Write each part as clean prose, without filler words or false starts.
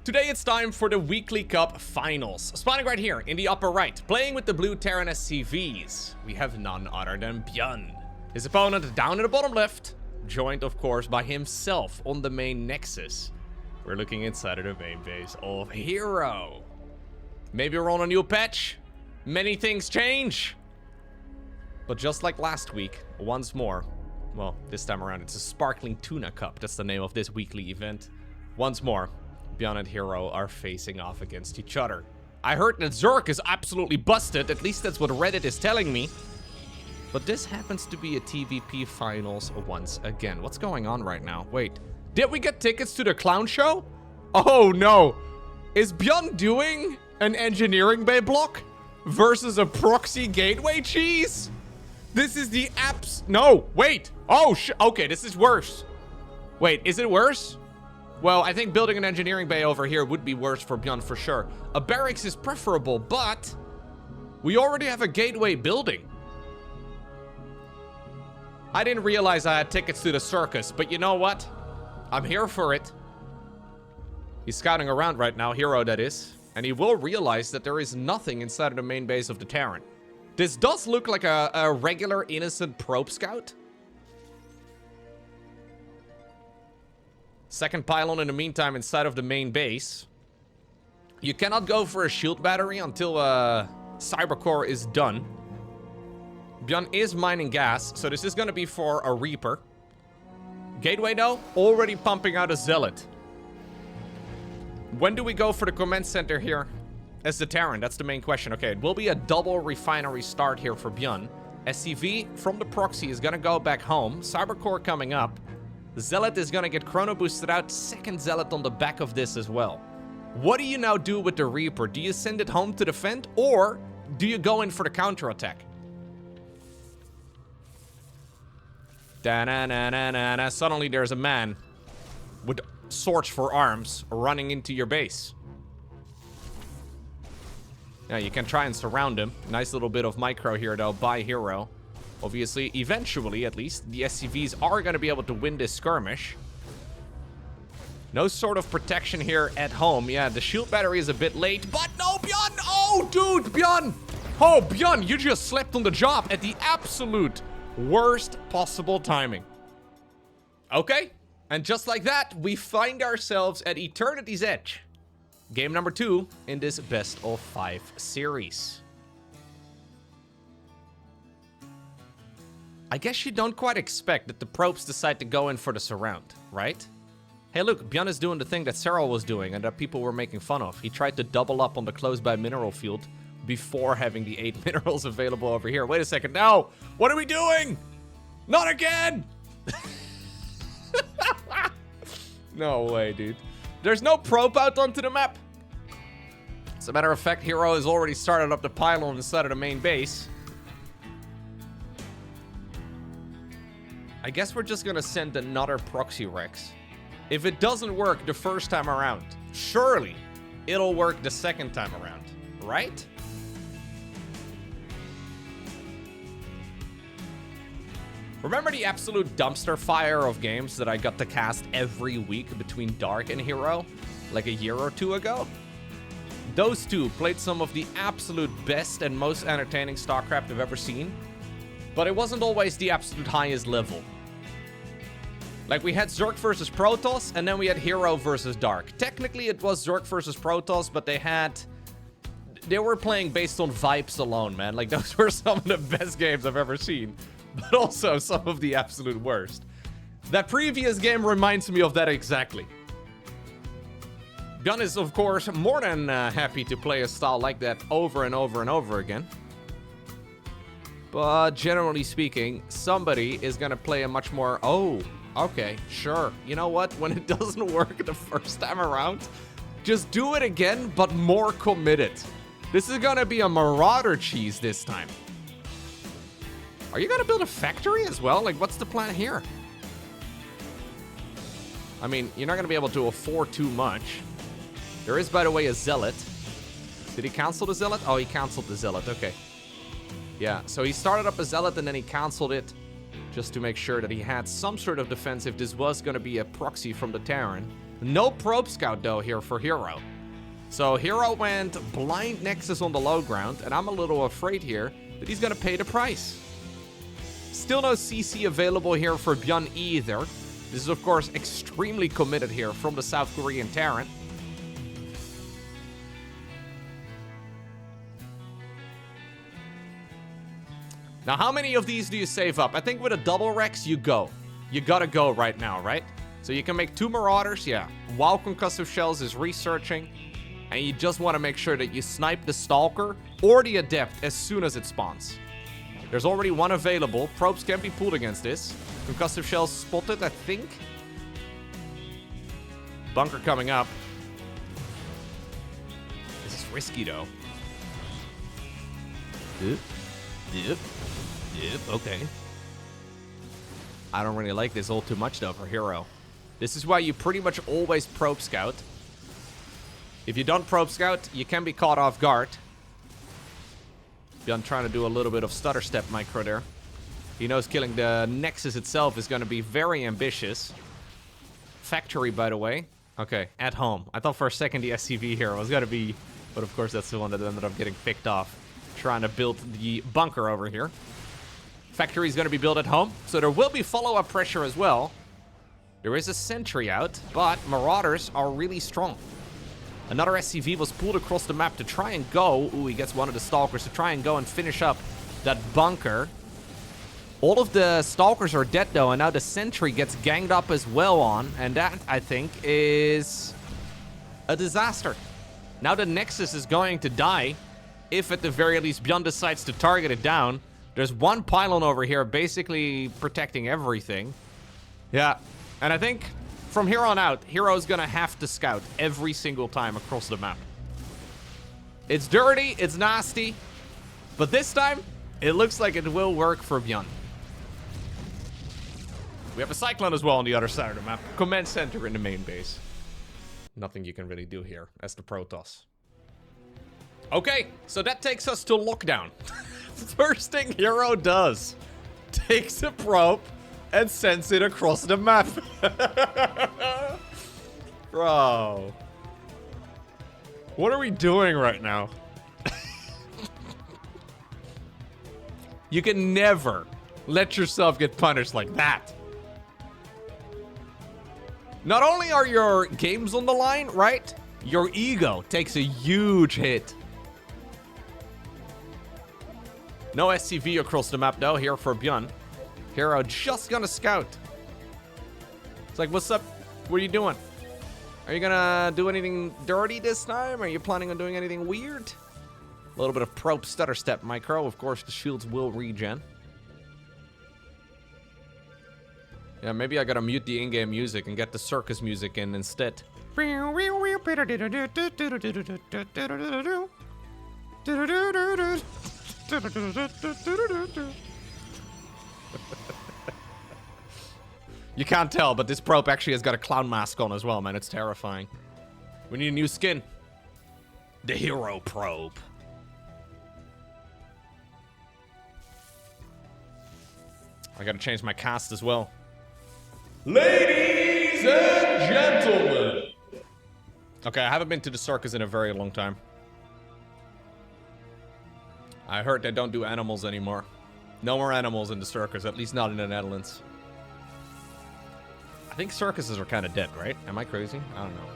Today it's time for the Weekly Cup Finals. Spawning right here in the upper right, playing with the blue Terran SCVs, we have none other than ByuN. His opponent down in the bottom left, joined of course by himself on the main nexus. We're looking inside of the main base of herO. Maybe we're on a new patch. Many things change. But just like last week, once more, well, this time around it's a Sparkling Tuna Cup. That's the name of this weekly event. Once more, ByuN and herO are facing off against each other. I heard that Zerg is absolutely busted, at least that's what Reddit is telling me. But this happens to be a TVP finals once again. What's going on right now? Wait, did we get tickets to the clown show? Oh no, is ByuN doing an engineering bay block versus a proxy gateway cheese? This is the no, wait, oh okay, this is worse. Wait, is it worse? Well, I think building an engineering bay over here would be worse for ByuN for sure. A barracks is preferable, but we already have a gateway building. I didn't realize I had tickets to the circus, but you know what? I'm here for it. He's scouting around right now, herO that is, and he will realize that there is nothing inside of the main base of the Terran. This does look like a regular innocent probe scout. Second pylon in the meantime inside of the main base. You cannot go for a shield battery until Cybercore is done. ByuN is mining gas, so this is going to be for a Reaper. Gateway though, already pumping out a Zealot. When do we go for the command center here as the Terran? That's the main question. Okay, it will be a double refinery start here for ByuN. SCV from the Proxy is going to go back home. Cybercore coming up. Zealot is going to get chrono boosted out. Second Zealot on the back of this as well. What do you now do with the Reaper? Do you send it home to defend, or do you go in for the counterattack? Da-na-na-na-na-na. Suddenly there's a man with swords for arms running into your base. Yeah, you can try and surround him. Nice little bit of micro here though by herO. Obviously, eventually, at least, the SCVs are going to be able to win this skirmish. No sort of protection here at home. Yeah, the shield battery is a bit late, but no, ByuN! Oh, dude, ByuN! Oh, ByuN, you just slept on the job at the absolute worst possible timing. Okay, and just like that, we find ourselves at Eternity's Edge. Game number 2 in this best of 5 series. I guess you don't quite expect that the probes decide to go in for the surround, right? Hey look, ByuN is doing the thing that herO was doing and that people were making fun of. He tried to double up on the close by mineral field before having the 8 minerals available over here. Wait a second, no! What are we doing? Not again! No way, dude. There's no probe out onto the map. As a matter of fact, herO has already started up the pylon inside of the main base. I guess we're just gonna send another proxy Rex. If it doesn't work the first time around, surely it'll work the second time around, right? Remember the absolute dumpster fire of games that I got to cast every week between Dark and herO, like a year or two ago? Those two played some of the absolute best and most entertaining StarCraft I've ever seen, but it wasn't always the absolute highest level. Like, we had Zerg versus Protoss, and then we had herO versus Dark. Technically, it was Zerg versus Protoss, but they were playing based on vibes alone, man. Like, those were some of the best games I've ever seen, but also some of the absolute worst. That previous game reminds me of that exactly. ByuN is, of course, more than happy to play a style like that over and over and over again. But generally speaking, somebody is gonna play a much more... Oh, okay, sure. You know what? When it doesn't work the first time around, just do it again, but more committed. This is gonna be a Marauder cheese this time. Are you gonna build a factory as well? Like, what's the plan here? I mean, you're not gonna be able to afford too much. There is, by the way, a Zealot. Did he cancel the Zealot? Oh, he canceled the Zealot, okay. Yeah, so he started up a Zealot and then he canceled it just to make sure that he had some sort of defense if this was going to be a proxy from the Terran. No probe scout, though, here for herO. So herO went blind Nexus on the low ground, and I'm a little afraid here that he's going to pay the price. Still no CC available here for ByuN either. This is, of course, extremely committed here from the South Korean Terran. Now, how many of these do you save up? I think with a double Rex, you go. You gotta go right now, right? So you can make 2 Marauders, yeah. While Concussive Shells is researching, and you just want to make sure that you snipe the Stalker or the Adept as soon as it spawns. There's already 1 available. Probes can be pulled against this. Concussive Shells spotted, I think. Bunker coming up. This is risky, though. Yep, okay. I don't really like this all too much, though, for herO. This is why you pretty much always probe scout. If you don't probe scout, you can be caught off guard. ByuN trying to do a little bit of stutter step micro there. He knows killing the Nexus itself is going to be very ambitious. Factory, by the way. Okay, at home. I thought for a second the SCV here was going to be... But of course, that's the one that ended up getting picked off. Trying to build the bunker over here. Factory is going to be built at home, so there will be follow-up pressure as well. There is a sentry out, but Marauders are really strong. Another SCV was pulled across the map to try and go. Ooh, he gets one of the Stalkers to try and go and finish up that bunker. All of the Stalkers are dead, though, and now the sentry gets ganged up as well on, and that, I think, is a disaster. Now the Nexus is going to die, if at the very least ByuN decides to target it down. There's 1 pylon over here basically protecting everything. Yeah, and I think from here on out, herO's gonna have to scout every single time across the map. It's dirty, it's nasty, but this time, it looks like it will work for ByuN. We have a Cyclone as well on the other side of the map. Command center in the main base. Nothing you can really do here as the Protoss. Okay, so that takes us to lockdown. First thing herO does, takes a probe and sends it across the map. Bro. What are we doing right now? You can never let yourself get punished like that. Not only are your games on the line, right? Your ego takes a huge hit. No SCV across the map, though, here for ByuN. herO just gonna scout. It's like, what's up? What are you doing? Are you gonna do anything dirty this time? Are you planning on doing anything weird? A little bit of probe stutter step micro. Of course, the shields will regen. Yeah, maybe I gotta mute the in-game music and get the circus music in instead. You can't tell, but this probe actually has got a clown mask on as well, man. It's terrifying. We need a new skin. The herO probe. I gotta change my cast as well. Ladies and gentlemen. Okay, I haven't been to the circus in a very long time. I heard they don't do animals anymore. No more animals in the circus, at least not in the Netherlands. I think circuses are kind of dead, right? Am I crazy? I don't know.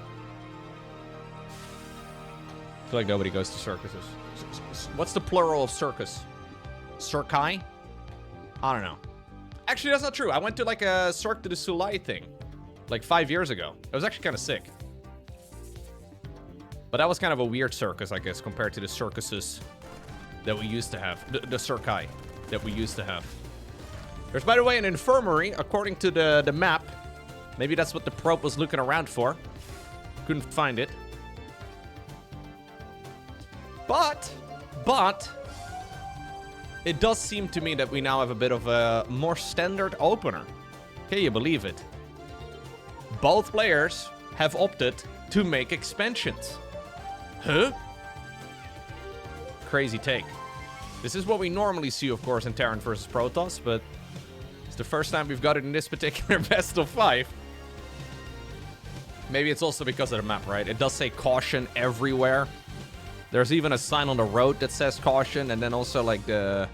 I feel like nobody goes to circuses. What's the plural of circus? Circi? I don't know. Actually, that's not true. I went to like a Cirque du Soleil thing like 5 years ago. It was actually kind of sick. But that was kind of a weird circus, I guess, compared to the circuses that we used to have. The Circi that we used to have. There's, by the way, an infirmary, according to the map. Maybe that's what the probe was looking around for. Couldn't find it. But, it does seem to me that we now have a bit of a more standard opener. Can you believe it? Both players have opted to make expansions. Huh? Crazy take. This is what we normally see, of course, in Terran versus Protoss, but it's the first time we've got it in this particular best of 5. Maybe it's also because of the map, right? It does say caution everywhere. There's even a sign on the road that says caution, and then also like the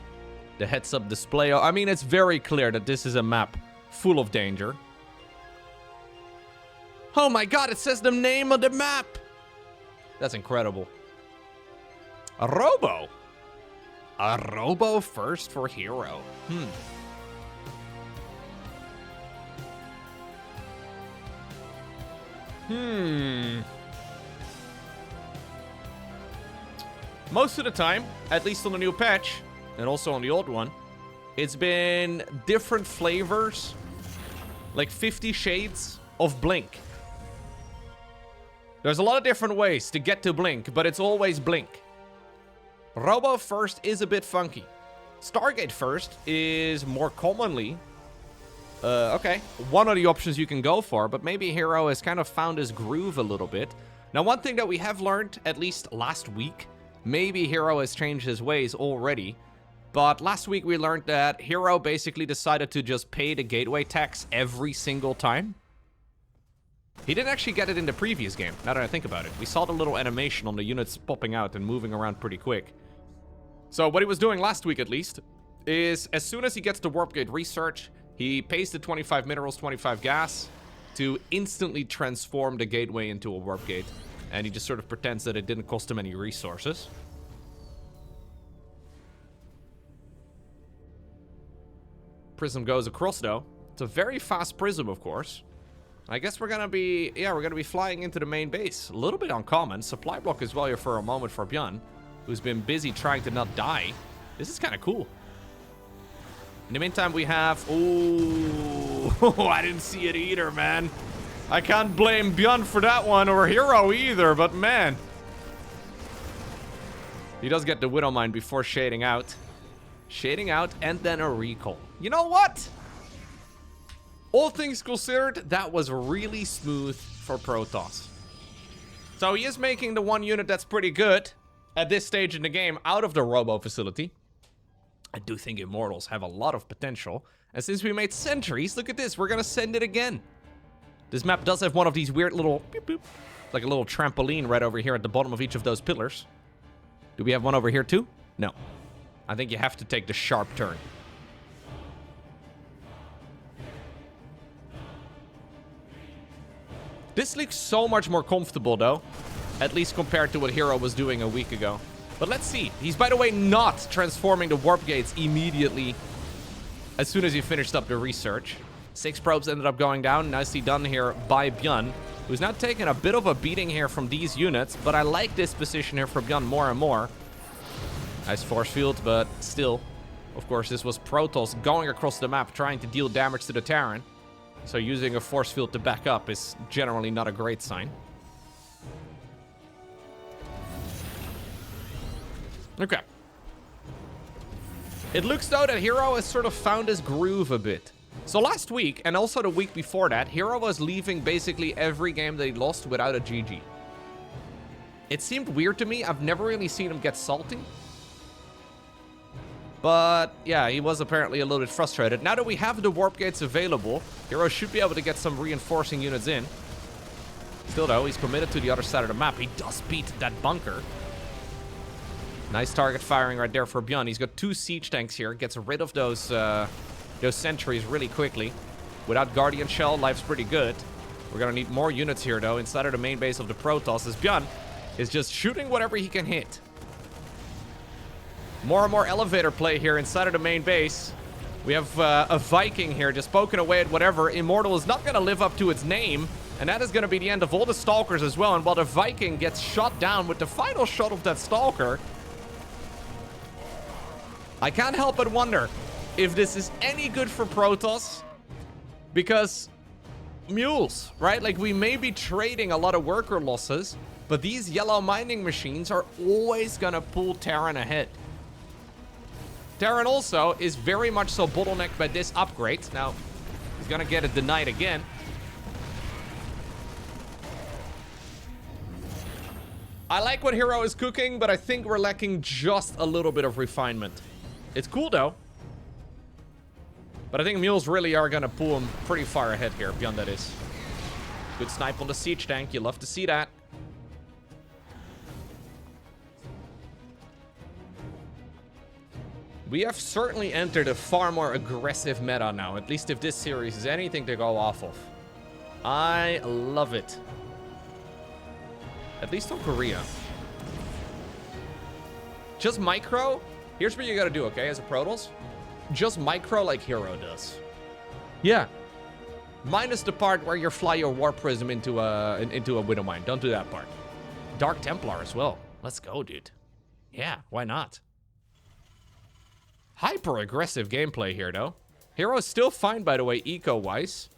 heads-up display. I mean, it's very clear that this is a map full of danger. Oh my god, it says the name of the map! That's incredible. A robo. A robo first for herO. Most of the time, at least on the new patch, and also on the old one, it's been different flavors, like 50 shades of Blink. There's a lot of different ways to get to Blink, but it's always Blink. Robo first is a bit funky. Stargate first is more commonly, okay, one of the options you can go for, but maybe herO has kind of found his groove a little bit. Now, one thing that we have learned, at least last week, maybe herO has changed his ways already, but last week we learned that herO basically decided to just pay the gateway tax every single time. He didn't actually get it in the previous game, now that I think about it. We saw the little animation on the units popping out and moving around pretty quick. So what he was doing last week, at least, is as soon as he gets the warp gate research, he pays the 25 minerals, 25 gas to instantly transform the gateway into a warp gate. And he just sort of pretends that it didn't cost him any resources. Prism goes across, though. It's a very fast prism, of course. I guess we're gonna be, we're gonna be flying into the main base. A little bit uncommon. Supply block as well here for a moment for ByuN, who's been busy trying to not die. This is kind of cool. In the meantime, we have... Ooh, I didn't see it either, man. I can't blame ByuN for that one, or herO either, but man. He does get the Widow Mine before shading out. Shading out, and then a recall. You know what? All things considered, that was really smooth for Protoss. So he is making the one unit that's pretty good at this stage in the game out of the robo facility. I do think Immortals have a lot of potential. And since we made sentries, look at this. We're going to send it again. This map does have one of these weird little... Boop, boop, like a little trampoline right over here at the bottom of each of those pillars. Do we have one over here too? No. I think you have to take the sharp turn. This looks so much more comfortable, though. At least compared to what herO was doing a week ago. But let's see. He's, by the way, not transforming the warp gates immediately as soon as he finished up the research. 6 probes ended up going down. Nicely done here by ByuN, who's now taking a bit of a beating here from these units. But I like this position here for ByuN more and more. Nice force field, but still. Of course, this was Protoss going across the map trying to deal damage to the Terran. So using a force field to back up is generally not a great sign. Okay. It looks, though, that herO has sort of found his groove a bit. So last week, and also the week before that, herO was leaving basically every game that he lost without a GG. It seemed weird to me. I've never really seen him get salty. But, yeah, he was apparently a little bit frustrated. Now that we have the warp gates available, herO should be able to get some reinforcing units in. Still, though, he's committed to the other side of the map. He does beat that bunker. Nice target firing right there for ByuN. He's got 2 siege tanks here. Gets rid of those sentries really quickly. Without Guardian Shell, life's pretty good. We're going to need more units here, though, inside of the main base of the Protoss, as ByuN is just shooting whatever he can hit. More and more elevator play here inside of the main base. We have a Viking here just poking away at whatever. Immortal is not going to live up to its name. And that is going to be the end of all the Stalkers as well. And while the Viking gets shot down with the final shot of that Stalker, I can't help but wonder if this is any good for Protoss. Because mules, right? Like, we may be trading a lot of worker losses, but these yellow mining machines are always going to pull Terran ahead. Terran also is very much so bottlenecked by this upgrade. Now, he's going to get it denied again. I like what herO is cooking, but I think we're lacking just a little bit of refinement. It's cool, though. But I think mules really are going to pull him pretty far ahead here, ByuN that is. Good snipe on the siege tank. You love to see that. We have certainly entered a far more aggressive meta now. At least if this series is anything to go off of. I love it. At least on Korea. Just micro. Here's what you gotta do, okay, as a Protoss. Just micro like herO does. Yeah. Minus the part where you fly your War Prism into a Widow Mine. Don't do that part. Dark Templar as well. Let's go, dude. Yeah, why not? Hyper-aggressive gameplay here, though. herO's still fine, by the way, eco-wise.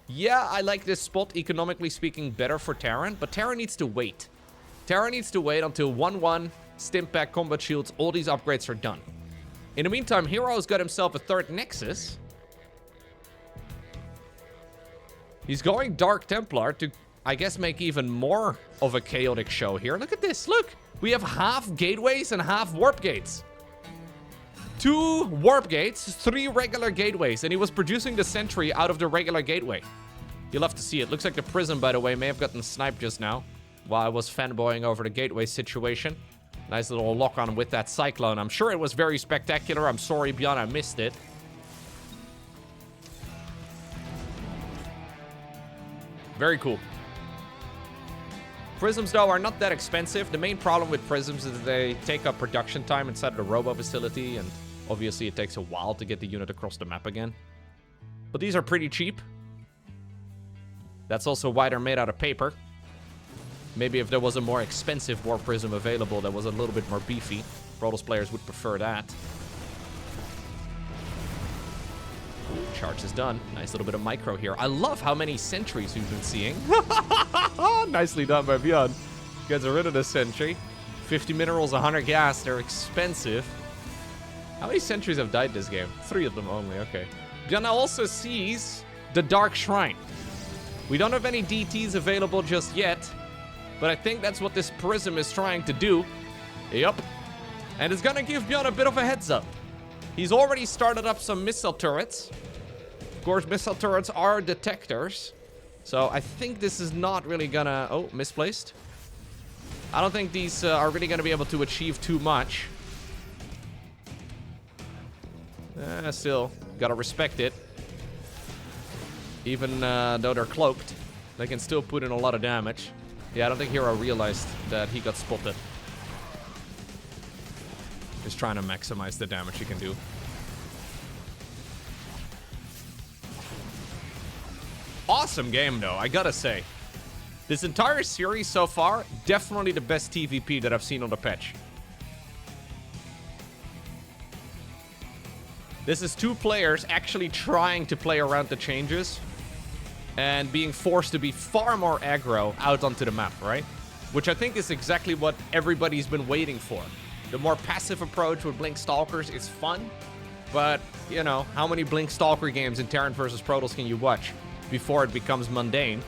Yeah, I like this spot, economically speaking, better for Terran, but Terran needs to wait. Terran needs to wait until 1-1, Stimpak, Combat Shields, all these upgrades are done. In the meantime, herO's got himself a third Nexus. He's going Dark Templar to, I guess, make even more of a chaotic show here. Look at this, look! We have half gateways and half warp gates. 2 warp gates, 3 regular gateways, and he was producing the sentry out of the regular gateway. You'll have to see it. Looks like the Prism, by the way, may have gotten sniped just now while I was fanboying over the gateway situation. Nice little lock-on with that Cyclone. I'm sure it was very spectacular. I'm sorry, ByuN, I missed it. Very cool. Prisms, though, are not that expensive. The main problem with Prisms is that they take up production time inside of the Robo facility, and obviously it takes a while to get the unit across the map again. But these are pretty cheap. That's also why they're made out of paper. Maybe if there was a more expensive War Prism available that was a little bit more beefy, Protoss players would prefer that. Ooh, charge is done. Nice little bit of micro here. I love how many sentries we've been seeing. Nicely done by ByuN. Gets rid of the sentry. 50 minerals, 100 gas. They're expensive. How many sentries have died this game? 3 of them only. Okay. ByuN also sees the Dark Shrine. We don't have any DTs available just yet, but I think that's what this Prism is trying to do. Yep. And it's gonna give ByuN a bit of a heads up. He's already started up some missile turrets. Of course, missile turrets are detectors. So I think this is not really gonna... Oh, misplaced. I don't think these are really gonna be able to achieve too much. Still, gotta respect it. Even though they're cloaked, they can still put in a lot of damage. Yeah, I don't think herO realized that he got spotted. Just trying to maximize the damage he can do. Awesome game, though, I gotta say. This entire series so far, definitely the best TVP that I've seen on the patch. This is 2 players actually trying to play around the changes and being forced to be far more aggro out onto the map, right? Which I think is exactly what everybody's been waiting for. The more passive approach with Blink Stalkers is fun, but, you know, how many Blink Stalker games in Terran versus Protoss can you watch before it becomes mundane?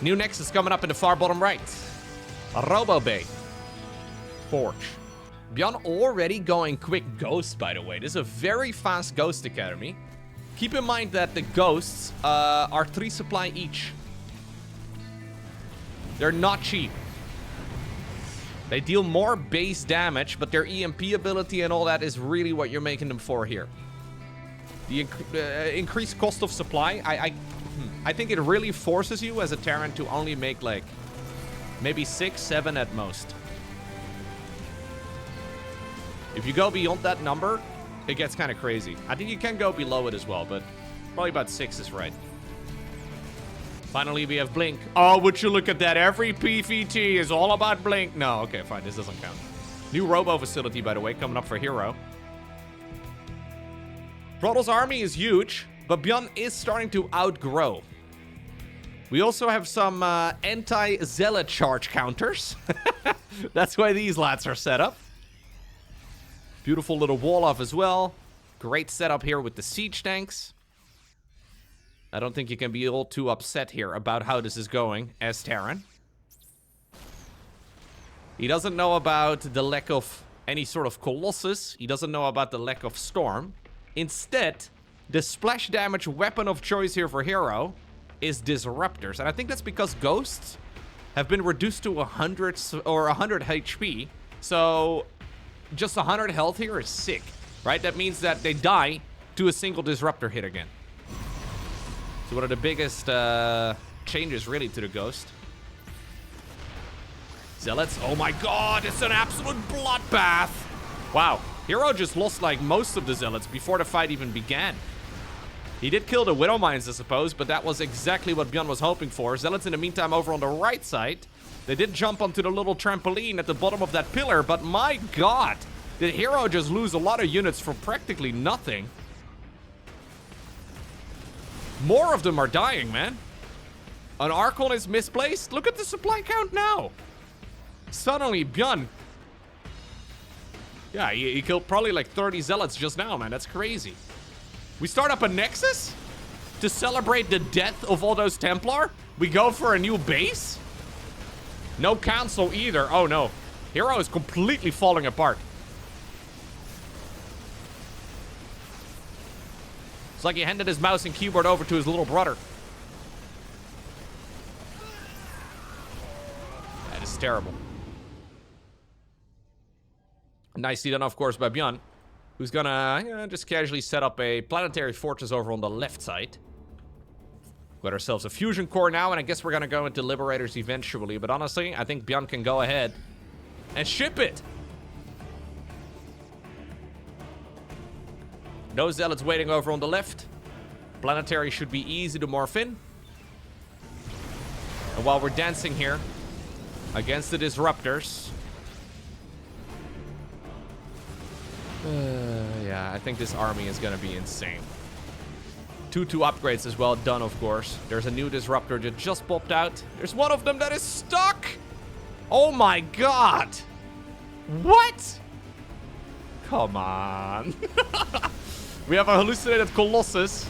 New Nexus coming up in the far bottom right. A Robo Bay. Forge. ByuN already going quick Ghost, by the way. This is a very fast Ghost Academy. Keep in mind that the Ghosts are 3 supply each. They're not cheap. They deal more base damage, but their EMP ability and all that is really what you're making them for here. The increased cost of supply, I think it really forces you as a Terran to only make like maybe 6, 7 at most. If you go beyond that number, it gets kind of crazy. I think you can go below it as well, but probably about 6 is right. Finally, we have Blink. Oh, would you look at that? Every PVT is all about Blink. No, okay, fine. This doesn't count. New Robo facility, by the way, coming up for herO. Protoss army is huge, but ByuN is starting to outgrow. We also have some anti-zealot charge counters. That's why these lads are set up. Beautiful little wall off as well. Great setup here with the siege tanks. I don't think you can be all too upset here about how this is going as Terran. He doesn't know about the lack of any sort of Colossus. He doesn't know about the lack of Storm. Instead, the splash damage weapon of choice here for herO is disruptors. And I think that's because ghosts have been reduced to 100 or 100 HP. So just 100 health here is sick, right? That means that they die to a single disruptor hit again. So one of the biggest changes really to the ghost. Zealots, oh my god, it's an absolute bloodbath. Wow, herO just lost like most of the Zealots before the fight even began. He did kill the Widow Mines, I suppose, but that was exactly what ByuN was hoping for. Zealots in the meantime over on the right side. They did jump onto the little trampoline at the bottom of that pillar, but my god, did herO just lose a lot of units for practically nothing? More of them are dying, man. An Archon is misplaced. Look at the supply count now. Suddenly, ByuN. Yeah, he killed probably like 30 Zealots just now, man. That's crazy. We start up a Nexus to celebrate the death of all those Templar? We go for a new base? No council either. Oh, no. herO is completely falling apart. It's like he handed his mouse and keyboard over to his little brother. That is terrible. Nicely done, of course, by ByuN, who's gonna just casually set up a planetary fortress over on the left side. Got ourselves a fusion core now, and I guess we're gonna go into Liberators eventually. But honestly, I think ByuN can go ahead and ship it. No Zealots waiting over on the left. Planetary should be easy to morph in. And while we're dancing here against the Disruptors... yeah, I think this army is gonna be insane. 2-2 upgrades as well done, of course. There's a new Disruptor that just popped out. There's one of them that is stuck! Oh my god! What? Come on. We have a hallucinated Colossus.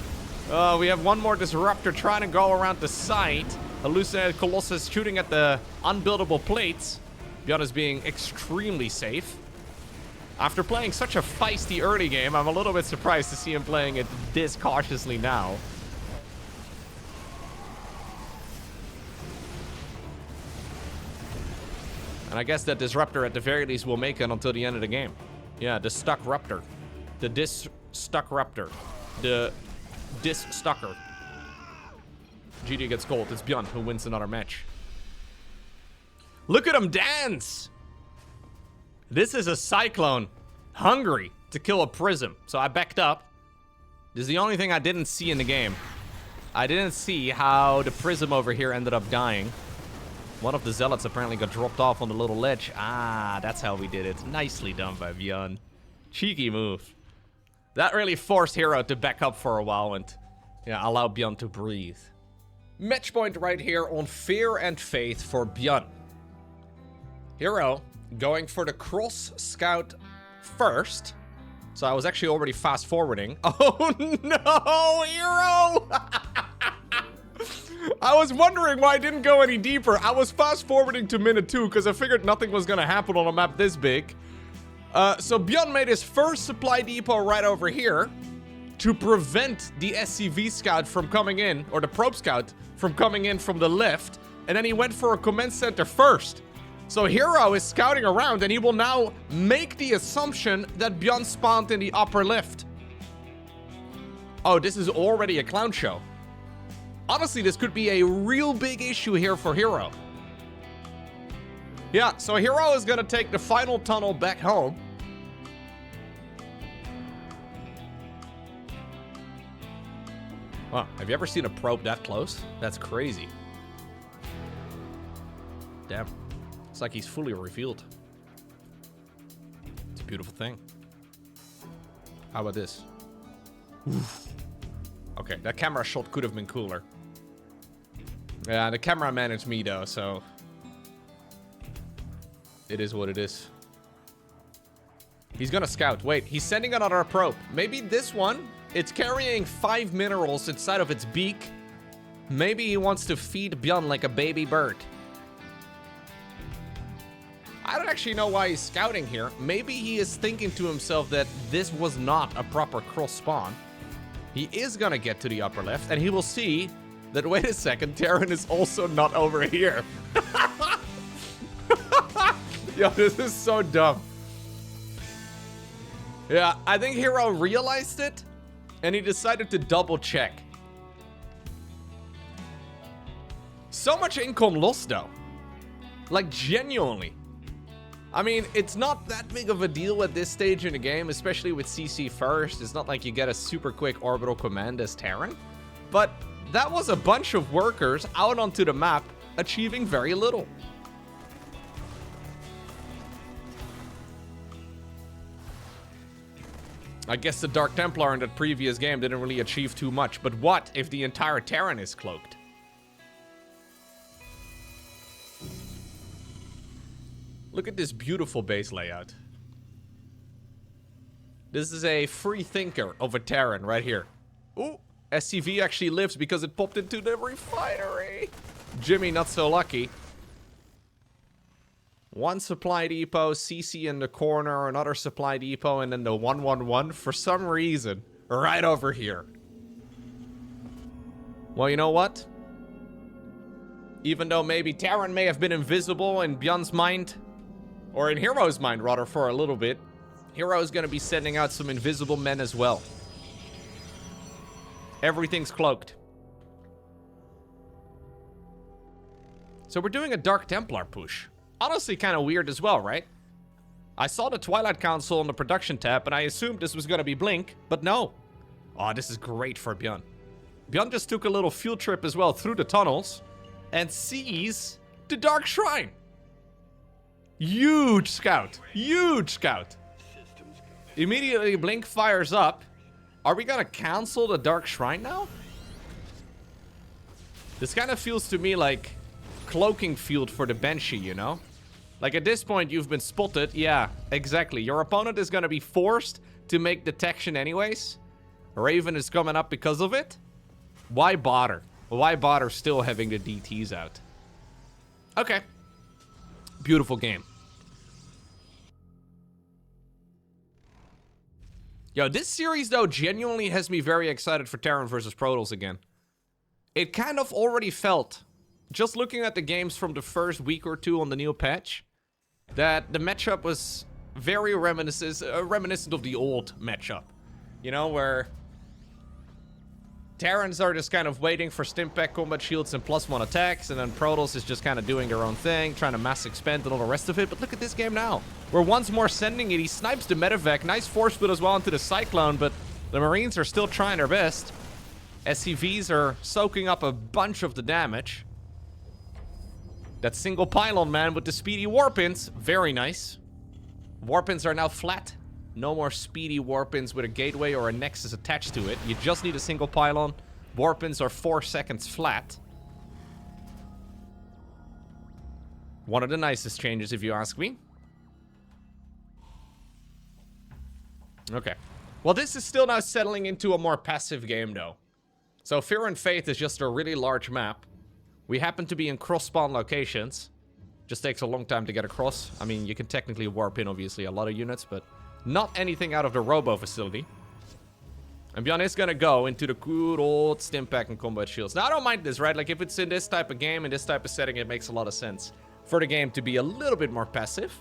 We have one more Disruptor trying to go around the site. Hallucinated Colossus shooting at the unbuildable plates. ByuN is being extremely safe. After playing such a feisty early game, I'm a little bit surprised to see him playing it this cautiously now. And I guess that Disruptor at the very least will make it until the end of the game. Yeah, the Stuck Ruptor. The Dis-Stuck Ruptor. The Dis-Stucker. GG gets gold. It's ByuN who wins another match. Look at him dance! This is a Cyclone. Hungry to kill a Prism. So I backed up. This is the only thing I didn't see in the game. I didn't see how the Prism over here ended up dying. One of the Zealots apparently got dropped off on the little ledge. Ah, that's how we did it. Nicely done by ByuN. Cheeky move. That really forced herO to back up for a while and yeah, allow ByuN to breathe. Match point right here on Fear and Faith for ByuN. herO going for the cross scout first. So I was actually already fast forwarding. Oh no, herO! I was wondering why I didn't go any deeper. I was fast forwarding to minute 2 because I figured nothing was gonna happen on a map this big. So ByuN made his first supply depot right over here to prevent the SCV scout from coming in, or the probe scout from coming in from the left. And then he went for a command center first. So herO is scouting around and he will now make the assumption that ByuN spawned in the upper left. Oh, this is already a clown show. Honestly, this could be a real big issue here for herO. Yeah, so herO is gonna take the final tunnel back home. Wow, have you ever seen a probe that close? That's crazy. Damn. It's like he's fully revealed. It's a beautiful thing. How about this? Oof. Okay, that camera shot could have been cooler. Yeah, the camera managed me though, so... it is what it is. He's gonna scout. Wait, he's sending another probe. Maybe this one, it's carrying 5 minerals inside of its beak. Maybe he wants to feed ByuN like a baby bird. I don't actually know why he's scouting here. Maybe he is thinking to himself that this was not a proper cross spawn. He is gonna get to the upper left, and he will see that, wait a second, Terran is also not over here. Yo, this is so dumb. Yeah, I think herO realized it, and he decided to double check. So much income lost, though. Like, genuinely. I mean, it's not that big of a deal at this stage in the game, especially with CC first. It's not like you get a super quick orbital command as Terran. But that was a bunch of workers out onto the map, achieving very little. I guess the Dark Templar in that previous game didn't really achieve too much. But what if the entire Terran is cloaked? Look at this beautiful base layout. This is a free thinker of a Terran right here. Ooh, SCV actually lives because it popped into the refinery. Jimmy, not so lucky. One supply depot, CC in the corner, another supply depot, and then the 111 for some reason right over here. Well, you know what? Even though maybe Terran may have been invisible in ByuN's mind, or in herO's mind, rather, for a little bit, herO is going to be sending out some invisible men as well. Everything's cloaked. So we're doing a Dark Templar push. Honestly, kind of weird as well, right? I saw the Twilight Council on the production tab, and I assumed this was going to be Blink, but no. Oh, this is great for ByuN. ByuN just took a little field trip as well through the tunnels and sees the Dark Shrine. Huge scout. Huge scout. Immediately, Blink fires up. Are we gonna cancel the Dark Shrine now? This kind of feels to me like cloaking field for the Banshee, you know? Like, at this point, you've been spotted. Yeah, exactly. Your opponent is gonna be forced to make detection anyways. Raven is coming up because of it. Why bother? Why bother still having the DTs out? Okay. Beautiful game. Yo, this series, though, genuinely has me very excited for Terran versus Protoss again. It kind of already felt, just looking at the games from the first week or two on the new patch, that the matchup was very reminiscent of the old matchup. You know, where Terrans are just kind of waiting for Stimpack combat shields and +1 attacks, and then Protoss is just kind of doing their own thing, trying to mass expand and all the rest of it. But look at this game now. We're once more sending it. He snipes the medevac. Nice force split as well into the Cyclone, but the Marines are still trying their best. SCVs are soaking up a bunch of the damage. That single pylon, man, with the speedy warpins. Very nice. Warpins are now flat. No more speedy warpins with a gateway or a nexus attached to it. You just need a single pylon. Warpins are 4 seconds flat. One of the nicest changes, if you ask me. Okay. Well, this is still now settling into a more passive game, though. So Fear and Faith is just a really large map. We happen to be in cross-spawn locations. Just takes a long time to get across. I mean, you can technically warp in, obviously, a lot of units, but not anything out of the Robo facility. And ByuN is gonna go into the good old Stimpack and combat shields. Now, I don't mind this, right? Like, if it's in this type of game, in this type of setting, it makes a lot of sense for the game to be a little bit more passive.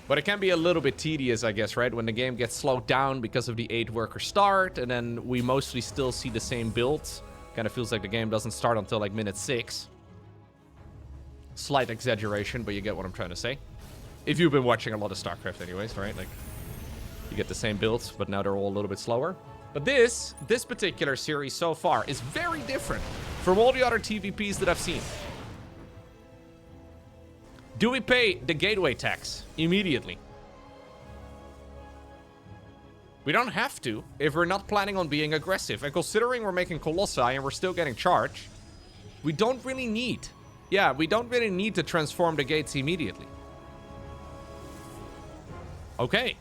But it can be a little bit tedious, I guess, right? When the game gets slowed down because of the 8-worker start, and then we mostly still see the same builds. Kind of feels like the game doesn't start until, like, minute 6. Slight exaggeration, but you get what I'm trying to say. If you've been watching a lot of StarCraft anyways, right? Like, you get the same builds, but now they're all a little bit slower. But this particular series so far is very different from all the other TVPs that I've seen. Do we pay the gateway tax immediately? We don't have to if we're not planning on being aggressive. And considering we're making Colossi and we're still getting charged, we don't really need. Yeah, we don't really need to transform the gates immediately. Okay.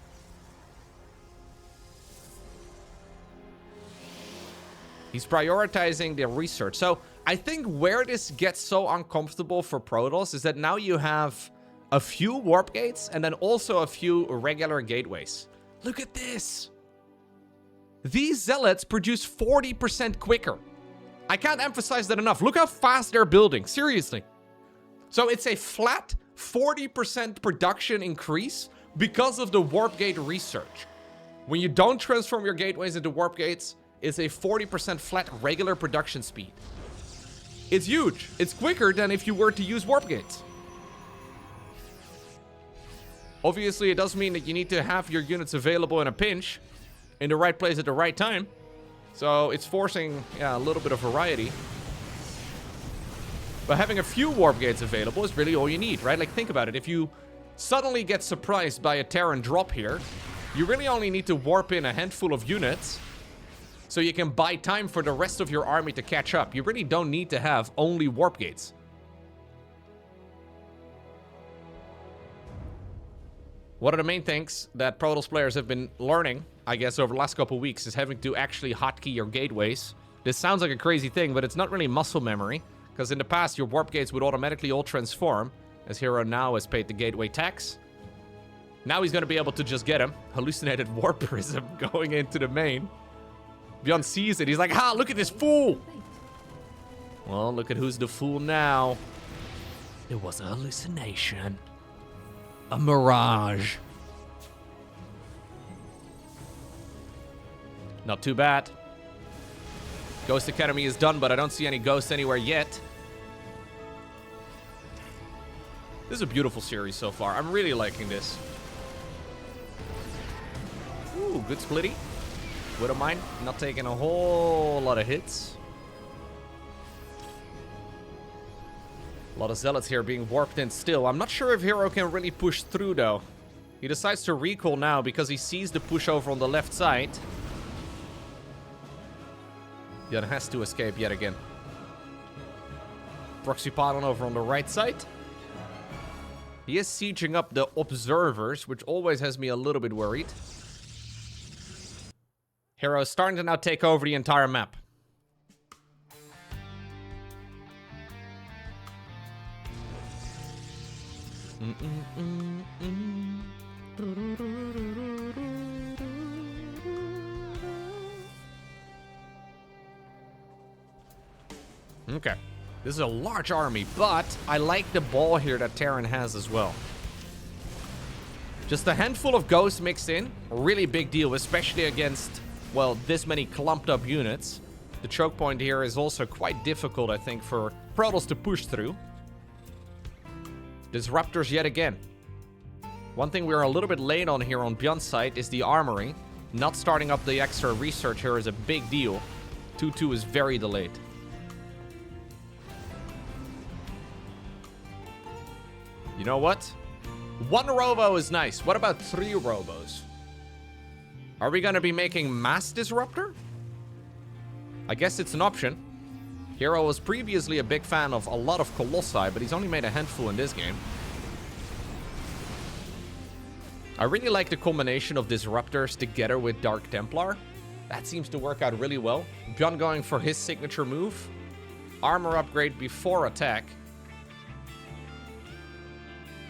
He's prioritizing the research. So I think where this gets so uncomfortable for Protoss is that now you have a few warp gates and then also a few regular gateways. Look at this. These zealots produce 40% quicker. I can't emphasize that enough. Look how fast they're building. Seriously. So it's a flat 40% production increase because of the warp gate research. When you don't transform your gateways into warp gates, it's a 40% flat regular production speed. It's huge. It's quicker than if you were to use warp gates. Obviously, it does mean that you need to have your units available in a pinch, in the right place at the right time. So it's forcing, yeah, a little bit of variety. But having a few warp gates available is really all you need, right? Like, think about it. If you suddenly get surprised by a Terran drop here, you really only need to warp in a handful of units so you can buy time for the rest of your army to catch up. You really don't need to have only warp gates. One of the main things that Protoss players have been learning, I guess, over the last couple of weeks is having to hotkey your gateways. This sounds like a crazy thing, but it's not really muscle memory, because in the past, your warp gates would automatically all transform, as herO now has paid the gateway tax. Now he's going to be able to just get him. Hallucinated warp prism going into the main. ByuN sees it. He's like, ha, look at this fool. Well, look at who's the fool now. It was a hallucination. A mirage. Not too bad. Ghost Academy is done, but I don't see any ghosts anywhere yet. This is a beautiful series so far. I'm really liking this. Ooh, good splitty. Wouldn't mind not taking a whole lot of hits. A lot of zealots here being warped in still. I'm not sure if herO can really push through, though. He decides to recall now because he sees the push over on the left side. ByuN has to escape yet again. Proxy pylon over on the right side. He is sieging up the observers, which always has me a little bit worried. herO is starting to now take over the entire map. Okay. This is a large army, but I like the ball here that Terran has as well. Just a handful of ghosts mixed in. A really big deal, especially against, well, this many clumped up units. The choke point here is also quite difficult, I think, for Protoss to push through. Disruptors yet again. One thing we're a little bit late on here on ByuN's side is the armory. Not starting up the extra research here is a big deal. 2-2 is very delayed. You know what? 1 robo is nice. What about 3 robos? Are we going to be making mass disruptor? I guess it's an option. herO was previously a big fan of a lot of colossi, but he's only made a handful in this game. I really like the combination of disruptors together with Dark Templar. That seems to work out really well. ByuN going for his signature move. Armor upgrade before attack.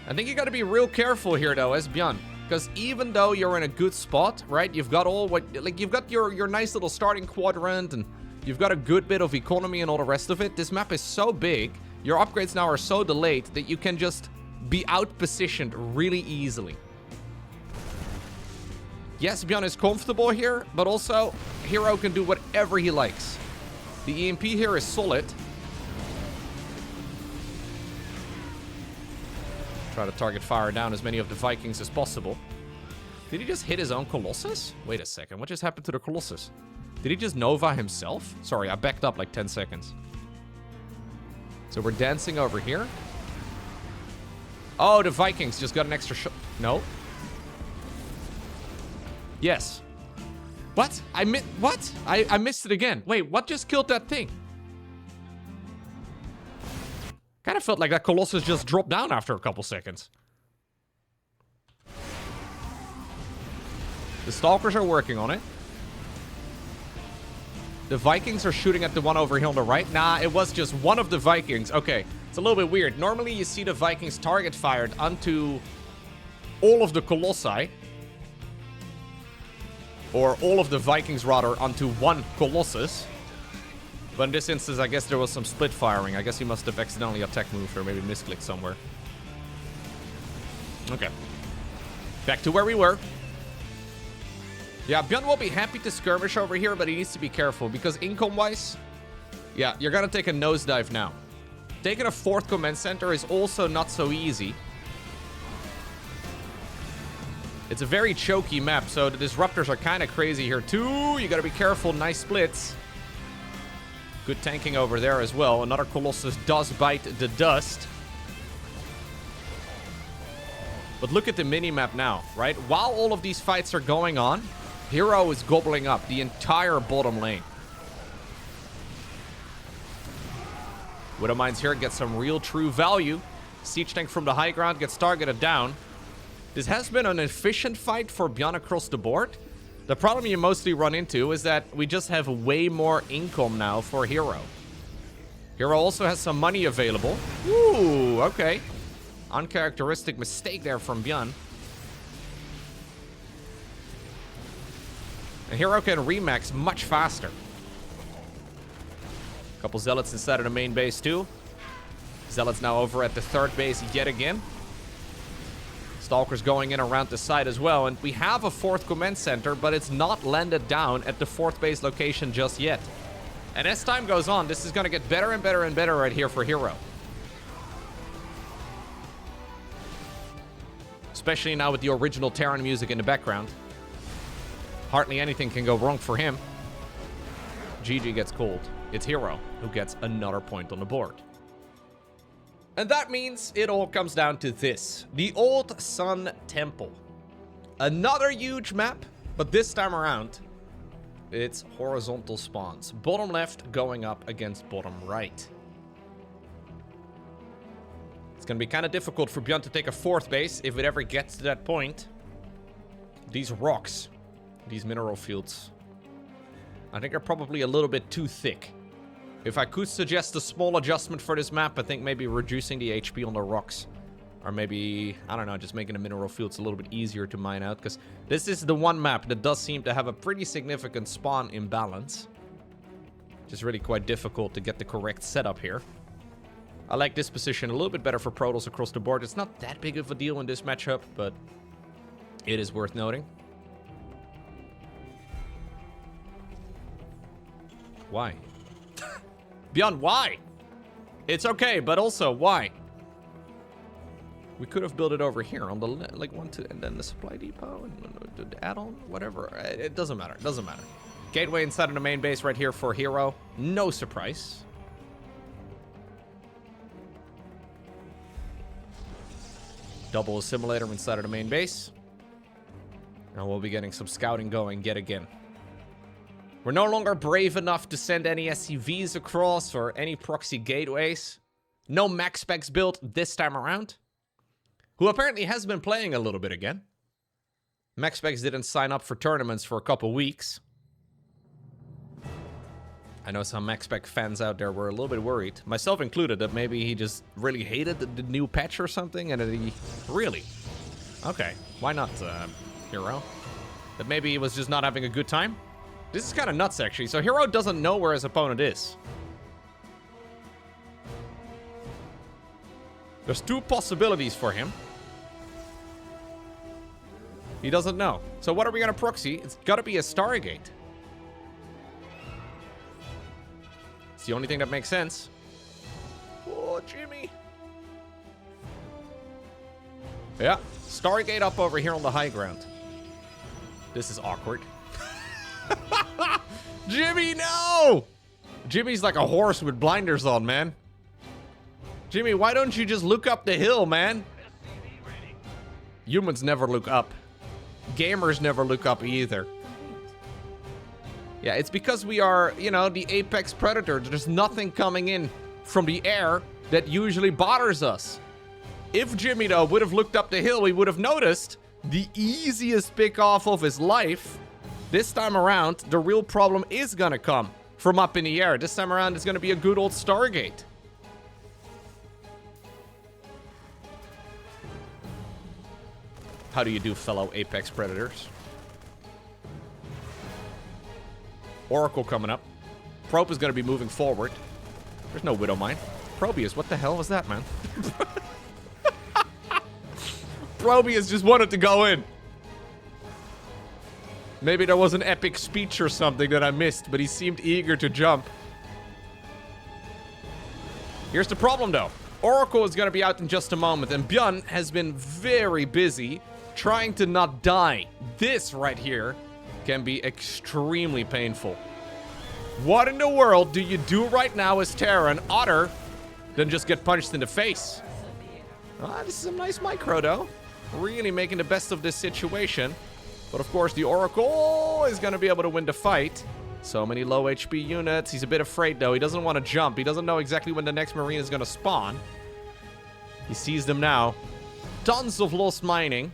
I think you got to be real careful here, though, as ByuN, because even though you're in a good spot, right? You've got all what, like, you've got your nice little starting quadrant, and you've got a good bit of economy and all the rest of it. This map is so big, your upgrades now are so delayed that you can just be out-positioned really easily. Yes, ByuN is comfortable here, but also herO can do whatever he likes. The EMP here is solid. Try to target fire down as many of the Vikings as possible. Did he just hit his own Colossus? Wait a second, what just happened to the Colossus? Did he just Nova himself? Sorry, I backed up like 10 seconds. So we're dancing over here. Oh, the Vikings just got an extra shot. No. Yes. What? I missed it again. Wait, what just killed that thing? Kind of felt like that Colossus just dropped down after a couple seconds. The Stalkers are working on it. The Vikings are shooting at the one over here on the right. Nah, it was just one of the Vikings. Okay, it's a little bit weird. Normally, you see the Vikings target fired onto all of the Colossi. Or all of the Vikings, rather, onto one Colossus. But in this instance, I guess there was some split firing. I guess he must have accidentally attack moved or maybe misclicked somewhere. Okay. Back to where we were. Yeah, ByuN will be happy to skirmish over here, but he needs to be careful because income-wise, yeah, you're gonna take a nosedive now. Taking a 4th command center is also not so easy. It's a very choky map, so the disruptors are kind of crazy here too. You gotta be careful. Nice splits. Good tanking over there as well. Another Colossus does bite the dust. But look at the mini-map now, right? While all of these fights are going on, herO is gobbling up the entire bottom lane. Widow Mines here gets some real true value. Siege tank from the high ground gets targeted down. This has been an efficient fight for ByuN across the board. The problem you mostly run into is that we just have way more income now for herO. herO also has some money available. Ooh, okay. Uncharacteristic mistake there from ByuN. And herO can remax much faster. Couple Zealots inside of the main base too. Zealots now over at the 3rd base yet again. Stalkers going in around the side as well. And we have a 4th command center, but it's not landed down at the 4th base location just yet. And as time goes on, this is going to get better and better and better right here for herO. Especially now with the original Terran music in the background. Hardly anything can go wrong for him. GG gets cold. It's herO who gets another point on the board. And that means it all comes down to this. The Old Sun Temple. Another huge map, but this time around, it's horizontal spawns. Bottom left going up against bottom right. It's going to be kind of difficult for ByuN to take a 4th base if it ever gets to that point. These rocks, these mineral fields, I think are probably a little bit too thick. If I could suggest a small adjustment for this map, I think maybe reducing the HP on the rocks. Or maybe, I don't know, just making the mineral fields a little bit easier to mine out. Because this is the one map that does seem to have a pretty significant spawn imbalance. Which is really quite difficult to get the correct setup here. I like this position a little bit better for Protoss across the board. It's not that big of a deal in this matchup, but it is worth noting. Why? ByuN, why? It's okay, but also, why? We could have built it over here on the, like, 1, 2, and then the supply depot, and the add-on, whatever. It doesn't matter, it doesn't matter. Gateway inside of the main base right here for herO. No surprise. Double assimilator inside of the main base. And we'll be getting some scouting going yet again. We're no longer brave enough to send any SCVs across or any proxy gateways. No max specs built this time around. Who apparently has been playing a little bit again. Max specs didn't sign up for tournaments for a couple weeks. I know some max spec fans out there were a little bit worried, myself included, that maybe he just really hated the new patch or something, and that he... Really? Okay, why not, herO? That maybe he was just not having a good time? This is kind of nuts, actually. So herO doesn't know where his opponent is. There's 2 possibilities for him. He doesn't know. So what are we going to proxy? It's got to be a Stargate. It's the only thing that makes sense. Oh, Jimmy. Yeah, Stargate up over here on the high ground. This is awkward. Jimmy, no! Jimmy's like a horse with blinders on, man. Jimmy, why don't you just look up the hill, man? Humans never look up. Gamers never look up either. Yeah, it's because we are, you know, the apex predator. There's nothing coming in from the air that usually bothers us. If Jimmy, though, would have looked up the hill, we would have noticed the easiest pick off of his life. This time around, the real problem is gonna come from up in the air. This time around, it's gonna be a good old Stargate. How do you do, fellow apex predators? Oracle coming up. Probe is going to be moving forward. There's no Widow Mine. Probius, what the hell was that, man? Probius just wanted to go in. Maybe there was an epic speech or something that I missed, but he seemed eager to jump. Here's the problem, though. Oracle is going to be out in just a moment, and ByuN has been very busy trying to not die. This right here can be extremely painful. What in the world do you do right now as Terran other than just get punched in the face? This is a nice micro, though. Really making the best of this situation. But of course, the Oracle is going to be able to win the fight. So many low HP units. He's a bit afraid, though. He doesn't want to jump. He doesn't know exactly when the next Marine is going to spawn. He sees them now. Tons of lost mining.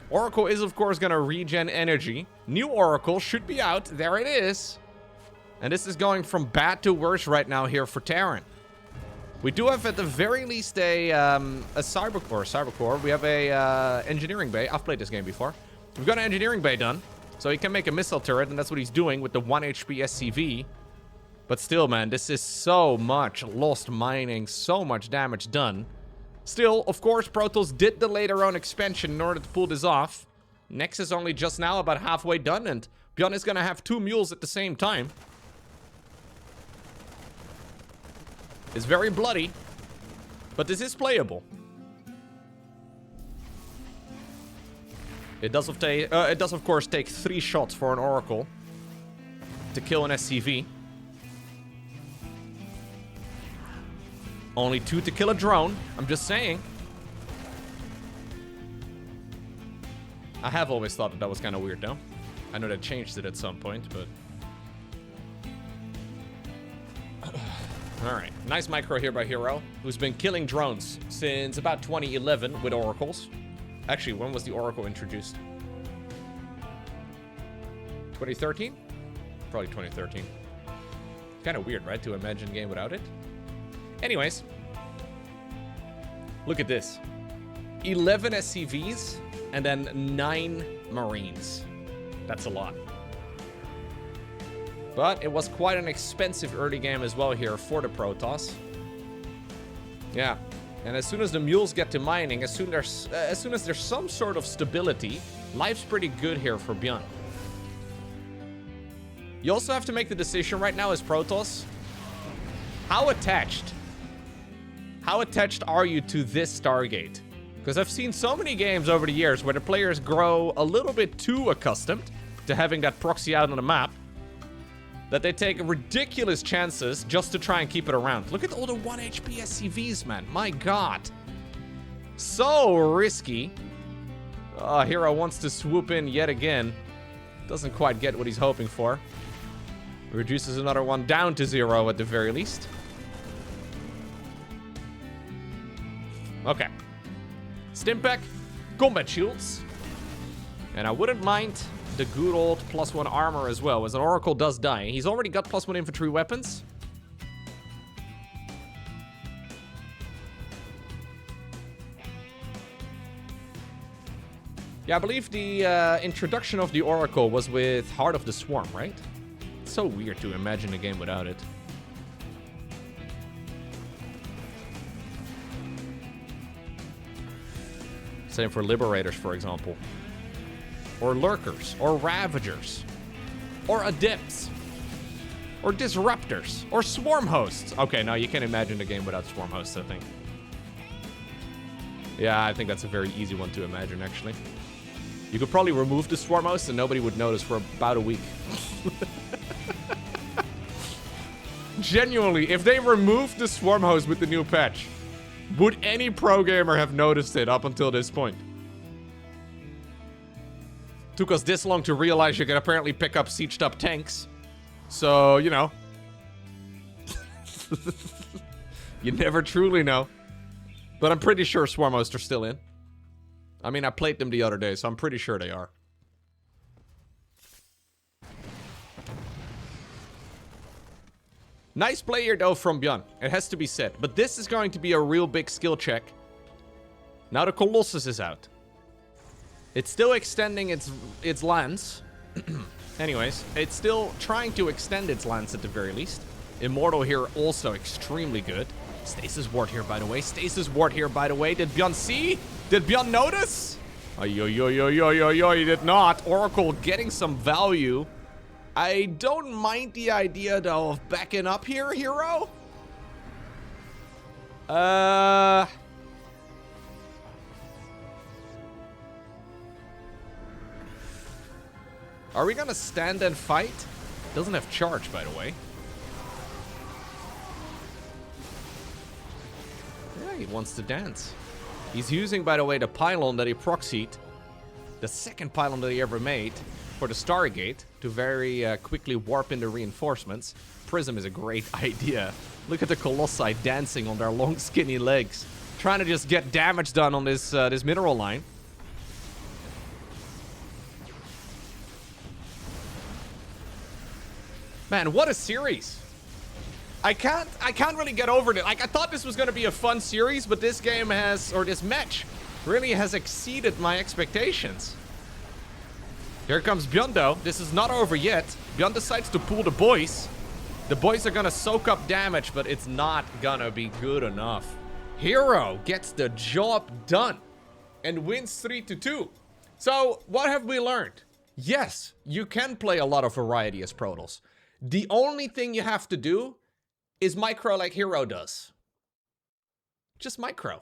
Oracle is, of course, going to regen energy. New Oracle should be out. There it is. And this is going from bad to worse right now here for Terran. We do have at the very least a cybercore. We have a engineering bay. I've played this game before. We've got an engineering bay done. So he can make a missile turret, and that's what he's doing with the 1 HP SCV. But still, man, this is so much lost mining, so much damage done. Still, of course, Protoss did delay their own expansion in order to pull this off. Nex is only just now about halfway done, and ByuN is going to have 2 mules at the same time. It's very bloody, but this is playable. It does, of course, take 3 shots for an Oracle to kill an SCV. Only 2 to kill a drone. I'm just saying. I have always thought that was kind of weird, though. I know they changed it at some point, but... Alright, nice micro here by herO, who's been killing drones since about 2011 with Oracles. Actually, when was the Oracle introduced? 2013? Probably 2013. Kind of weird, right, to imagine a game without it? Anyways. Look at this. 11 SCVs and then 9 Marines. That's a lot. But it was quite an expensive early game as well here for the Protoss. Yeah. And as soon as the mules get to mining, as soon as there's some sort of stability, life's pretty good here for ByuN. You also have to make the decision right now as Protoss. How attached are you to this Stargate? Because I've seen so many games over the years where the players grow a little bit too accustomed to having that proxy out on the map that they take ridiculous chances just to try and keep it around. Look at all the 1 HP SCVs, man. My god. So risky. herO wants to swoop in yet again. Doesn't quite get what he's hoping for. Reduces another one down to 0 at the very least. Okay. Stimpec, combat shields. And I wouldn't mind the good old +1 armor as well, as an Oracle does die. He's already got +1 infantry weapons. Yeah, I believe the introduction of the Oracle was with Heart of the Swarm, right? It's so weird to imagine a game without it. Same for Liberators, for example. Or Lurkers, or Ravagers, or Adepts, or Disruptors, or Swarm Hosts. Okay, no, you can't imagine a game without Swarm Hosts, I think. Yeah, I think that's a very easy one to imagine, actually. You could probably remove the Swarm Hosts and nobody would notice for about a week. Genuinely, if they removed the Swarm Host with the new patch, would any pro gamer have noticed it up until this point? Took us this long to realize you can apparently pick up sieged up tanks. So, you know. You never truly know. But I'm pretty sure Swarm Hosts are still in. I mean, I played them the other day, so I'm pretty sure they are. Nice play here, though, from ByuN. It has to be said. But this is going to be a real big skill check. Now the Colossus is out. It's still extending its lance. Anyways, it's still trying to extend its lance at the very least. Immortal here also extremely good. Stasis ward here, by the way. Stasis ward here, by the way. Did ByuN see? Did ByuN notice? He did not. Oracle getting some value. I don't mind the idea, though, of backing up here, herO. Are we gonna stand and fight? Doesn't have charge, by the way. Yeah, he wants to dance. He's using, by the way, the pylon that he proxied. The second pylon that he ever made for the Stargate to very quickly warp into reinforcements. Prism is a great idea. Look at the Colossi dancing on their long, skinny legs. Trying to just get damage done on this, this mineral line. Man, what a series. I can't really get over it. Like, I thought this was going to be a fun series, but this game has, or this match, really has exceeded my expectations. Here comes ByuN, though. This is not over yet. ByuN decides to pull the boys. The boys are going to soak up damage, but it's not going to be good enough. herO gets the job done and wins 3-2. So, what have we learned? Yes, you can play a lot of variety as Protoss. The only thing you have to do is micro like herO does. Just micro.